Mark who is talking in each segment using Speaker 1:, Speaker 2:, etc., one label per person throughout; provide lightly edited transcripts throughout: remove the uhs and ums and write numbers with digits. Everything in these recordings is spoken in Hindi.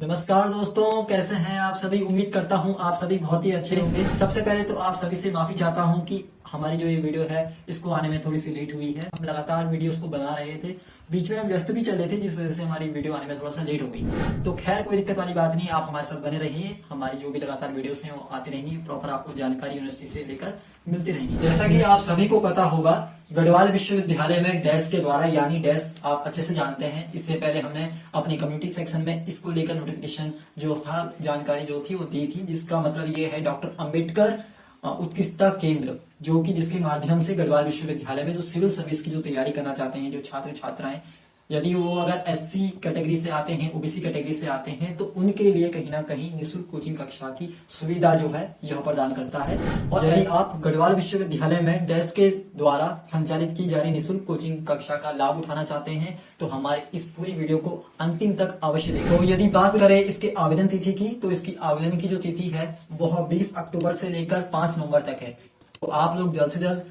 Speaker 1: नमस्कार दोस्तों, कैसे हैं आप सभी। उम्मीद करता हूं आप सभी बहुत ही अच्छे होंगे। सबसे पहले तो आप सभी से माफी चाहता हूं कि हमारी जो ये वीडियो है इसको आने में थोड़ी सी लेट हुई है। हम लगातार वीडियोस को बना रहे थे, बीच में हम व्यस्त भी चल रहे थे, जिस वजह से हमारी वीडियो आने में थोड़ा सा लेट हो गई। तो खैर कोई दिक्कत वाली बात नहीं, आप हमारे साथ बने रहिए। हमारी जो भी लगातार वीडियोस हैं वो आती रहेंगी, प्रॉपर आपको जानकारी यूनिवर्सिटी से लेकर मिलती रहेंगी। जैसा कि आप सभी को पता होगा, गढ़वाल विश्वविद्यालय में डैश के द्वारा, यानी डैश आप अच्छे से जानते हैं, इससे पहले हमने अपनी कम्युनिटी सेक्शन में इसको लेकर नोटिफिकेशन जो था, जानकारी जो थी वो दी थी, जिसका मतलब ये है डॉक्टर अंबेडकर उत्कृष्टता केंद्र, जो कि जिसके माध्यम से गढ़वाल विश्वविद्यालय में जो सिविल सर्विस की जो तैयारी करना चाहते हैं जो छात्र छात्राएं, यदि वो अगर एससी कैटेगरी से आते हैं, ओबीसी कैटेगरी से आते हैं, तो उनके लिए कहीं ना कहीं निःशुल्क कोचिंग कक्षा की सुविधा जो है यह प्रदान करता है। और यदि आप गढ़वाल विश्वविद्यालय में डैश के द्वारा संचालित की जा रही निःशुल्क कोचिंग कक्षा का लाभ उठाना चाहते हैं तो हमारे इस पूरी वीडियो को अंतिम तक अवश्य देखें। तो यदि बात करें इसके आवेदन तिथि की, तो इसकी आवेदन की जो तिथि है वह 20 अक्टूबर से लेकर 5 नवंबर तक है। तो आप लोग जल्द से जल्द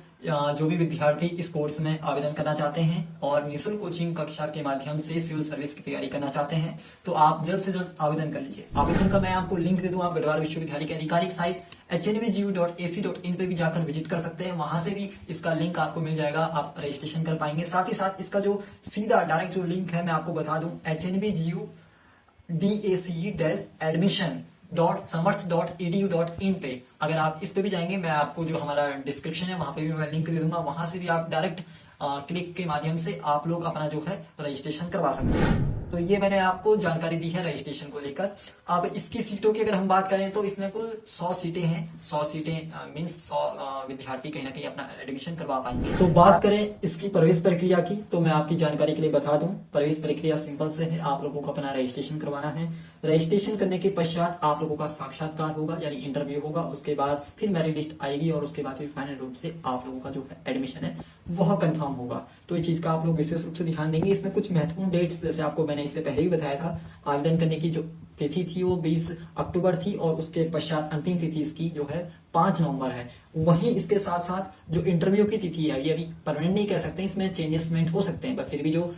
Speaker 1: जो भी विद्यार्थी इस कोर्स में आवेदन करना चाहते हैं और निःशुल्क कोचिंग कक्षा के माध्यम से सिविल सर्विस की तैयारी करना चाहते हैं, तो आप जल्द से जल्द आवेदन कर लीजिए। आवेदन का मैं आपको लिंक दे दूं, आप गढ़वाल विश्वविद्यालय की आधिकारिक साइट hnvgu.ac.in पे भी जाकर विजिट कर सकते हैं। वहां से भी इसका लिंक आपको मिल जाएगा, आप रजिस्ट्रेशन कर पाएंगे। साथ ही साथ इसका जो सीधा डायरेक्ट जो लिंक है मैं आपको बता दूं, hnvgu.dac-admission.samarth.edu.in पे अगर आप इस पे भी जाएंगे, मैं आपको जो हमारा डिस्क्रिप्शन है वहां पे भी मैं लिंक दे दूंगा, वहां से भी आप डायरेक्ट क्लिक के माध्यम से आप लोग अपना जो है रजिस्ट्रेशन करवा सकते हैं। तो ये मैंने आपको जानकारी दी है रजिस्ट्रेशन को लेकर। अब इसकी सीटों की अगर हम बात करें तो इसमें कुल 100 सीटें हैं। 100 सीटें मीन्स 100 विद्यार्थी कहीं ना कहीं अपना एडमिशन करवा पाएंगे। तो बात करें इसकी प्रवेश प्रक्रिया की, तो मैं आपकी जानकारी के लिए बता दूं, प्रवेश प्रक्रिया सिंपल से है। आप लोगों को अपना रजिस्ट्रेशन करवाना है। रजिस्ट्रेशन करने के पश्चात आप लोगों का साक्षात्कार होगा, यानी इंटरव्यू होगा। उसके बाद फिर मेरिट लिस्ट आएगी और उसके बाद फिर फाइनल रूप से आप लोगों का जो है एडमिशन है वह कंफर्म होगा। तो ये चीज का आप लोग विशेष रूप से ध्यान देंगे। इसमें कुछ महत्वपूर्ण डेट्स, जैसे आपको मैंने इससे पहले ही बताया था, आवेदन करने की जो तिथि थी वो 20 अक्टूबर थी और उसके पश्चात अंतिम तिथि इसकी जो है 5 नवंबर है। वहीं इसके साथ साथ जो इंटरव्यू की तिथि है, ये अभी परमानेंट नहीं कह सकते, इसमें चेंजेसमेंट हो सकते हैं, पर फिर भी जो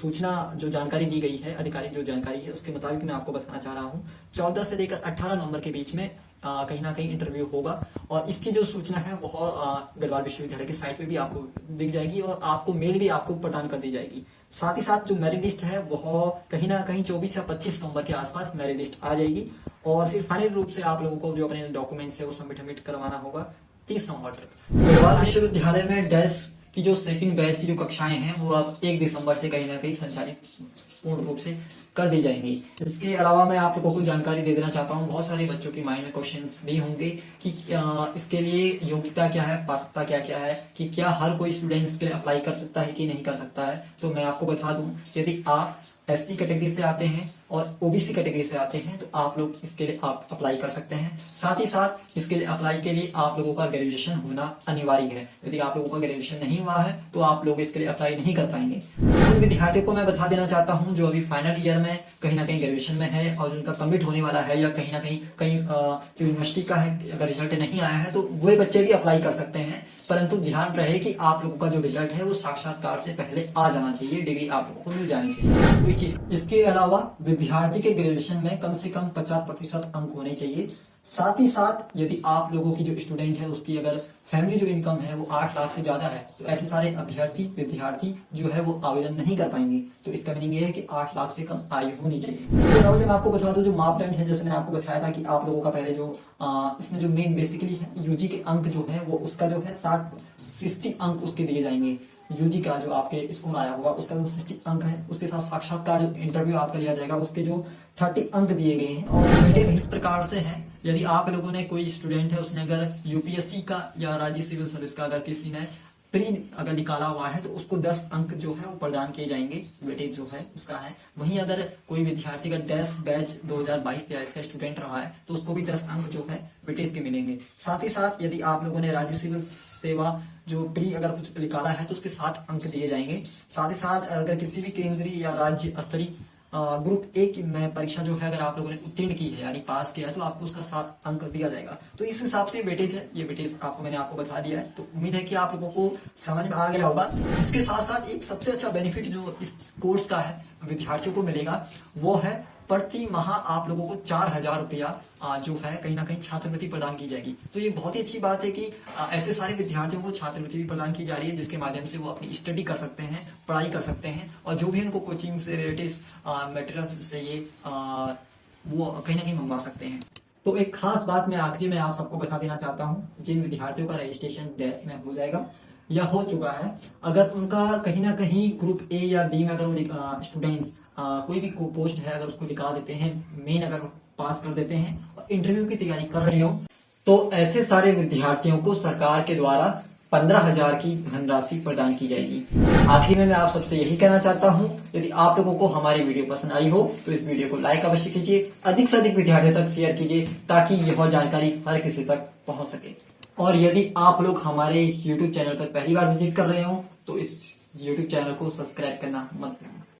Speaker 1: सूचना, जो जानकारी दी गई है, आधिकारिक जो जानकारी है उसके मुताबिक मैं आपको बताना चाह रहा हूँ, 14 से लेकर 18 नवंबर के बीच में कहीं ना कहीं इंटरव्यू होगा। और इसकी जो सूचना है वह गढ़वाल विश्वविद्यालय की साइट पे भी आपको दिख जाएगी और आपको मेल भी आपको प्रदान कर दी जाएगी। साथ ही साथ जो मेरिट लिस्ट है वह कहीं ना कहीं 24 या 25 नवंबर के आसपास मेरिट लिस्ट आ जाएगी और फिर फाइनल रूप से आप लोगों को जो अपने डॉक्यूमेंट्स है वो सबमिट करवाना होगा 30 नवंबर तक। गढ़वाल विश्वविद्यालय में डैश की जो सेकंड बैच की जो कक्षाएं हैं वो अब 1 दिसंबर से कहीं ना कहीं संचालित पूर्ण रूप से कर दी जाएंगी। इसके अलावा मैं आप लोगों को जानकारी दे देना चाहता हूँ, बहुत सारे बच्चों के माइंड में क्वेश्चंस भी होंगे कि इसके लिए योग्यता क्या है, पात्रता क्या क्या है, कि क्या हर कोई स्टूडेंट इसके लिए अप्लाई कर सकता है कि नहीं कर सकता है। तो मैं आपको बता दूं, यदि आप एससी कैटेगरी से आते हैं और ओबीसी कैटेगरी से आते हैं तो आप लोग इसके लिए आप अप्लाई कर सकते हैं। साथ ही साथ इसके लिए अप्लाई के लिए आप लोगों का ग्रेजुएशन होना अनिवार्य है। यदि आप लोगों का ग्रेजुएशन नहीं हुआ है तो आप लोग इसके लिए अप्लाई नहीं कर पाएंगे। उन विद्यार्थियों को मैं बता देना चाहता हूं जो अभी फाइनल ईयर में कहीं ना कहीं ग्रेजुएशन में है और उनका कमिट होने वाला है, या कहीं ना कहीं जो यूनिवर्सिटी का है अगर रिजल्ट नहीं आया है, तो वे बच्चे भी अप्लाई कर सकते हैं। परंतु ध्यान रहे कि आप लोगों का जो रिजल्ट है वो साक्षात्कार से पहले आ जाना चाहिए, डिग्री आप लोगों को मिल जानी चाहिए, कोई चीज। इसके अलावा विद्यार्थी के ग्रेजुएशन में कम से कम 50% अंक होने चाहिए। साथ ही साथ यदि आप लोगों की जो स्टूडेंट है उसकी अगर फैमिली जो इनकम है वो 8 लाख से ज्यादा है, तो ऐसे सारे विद्यार्थी जो है वो आवेदन नहीं कर पाएंगे। तो इसका मीनिंग ये है कि 8 लाख से कम आयु होनी चाहिए। इसके अलावा मैं आपको बता दूं, जो मापदंड है, जैसे मैंने आपको बताया था कि आप लोगों का पहले जो इसमें जो मेन बेसिकली है यूजी के अंक जो है वो उसका जो है 60 अंक उसके दिए जाएंगे। यूजी का जो आपके स्कोर आया होगा उसका जो 60 अंक है, उसके साथ साक्षात्कार जो इंटरव्यू आपका लिया जाएगा उसके जो 30 अंक दिए गए हैं। और वेटेज इस प्रकार से है, यदि आप लोगों ने, कोई स्टूडेंट है उसने अगर यूपीएससी का या राज्य सिविल सर्विस का अगर किसी ने प्री अगर निकाला हुआ है तो उसको 10 अंक जो है वो प्रदान किए जाएंगे, वेटेज जो है उसका है। वहीं अगर कोई विद्यार्थी का डैश बैच 2022-23 का स्टूडेंट रहा है तो उसको भी 10 अंक जो है वेटेज के मिलेंगे। साथ ही साथ यदि आप लोगों ने राज्य सिविल सेवा जो प्री अगर कुछ निकाला है तो उसके 7 अंक दिए जाएंगे। साथ ही साथ अगर किसी भी केंद्रीय या राज्य स्तरीय ग्रुप ए की में परीक्षा जो है अगर आप लोगों ने उत्तीर्ण की है यानी पास किया है तो आपको उसका 7 अंक दिया जाएगा। तो इस हिसाब से वेटेज है, ये वेटेज मैंने आपको बता दिया है। तो उम्मीद है कि आप लोगों को समझ में आ गया होगा। इसके साथ साथ एक सबसे अच्छा बेनिफिट जो इस कोर्स का है विद्यार्थियों को मिलेगा वो है प्रति माह आप लोगों को 4,000 रुपया जो है कहीं ना कहीं छात्रवृत्ति प्रदान की जाएगी। तो ये बहुत ही अच्छी बात है कि ऐसे सारे विद्यार्थियों को छात्रवृत्ति भी प्रदान की जा रही है, जिसके माध्यम से वो अपनी स्टडी कर सकते हैं, पढ़ाई कर सकते हैं, और जो भी उनको कोचिंग से रिलेटेड मटेरियल चाहिए वो कहीं ना कहीं मंगवा सकते हैं। तो एक खास बात मैं आखिरी में आप सबको बता देना चाहता हूँ, जिन विद्यार्थियों का रजिस्ट्रेशन डैश में हो जाएगा या हो चुका है, अगर उनका कहीं ना कहीं ग्रुप ए या बी में अगर स्टूडेंट्स कोई भी पोस्ट है अगर उसको निकाल देते हैं, मेन अगर पास कर देते हैं और इंटरव्यू की तैयारी कर रहे हो, तो ऐसे सारे विद्यार्थियों को सरकार के द्वारा 15,000 की धनराशि प्रदान की जाएगी। आखिर में मैं आप सबसे यही कहना चाहता हूं, यदि आप लोगों को हमारी वीडियो पसंद आई हो तो इस वीडियो को लाइक अवश्य कीजिए, अधिक से अधिक विद्यार्थियों तक शेयर कीजिए ताकि यह जानकारी हर किसी तक पहुंच सके। और यदि आप लोग हमारे YouTube चैनल पर पहली बार विजिट कर रहे हो तो इस YouTube चैनल को सब्सक्राइब करना मत भूलना।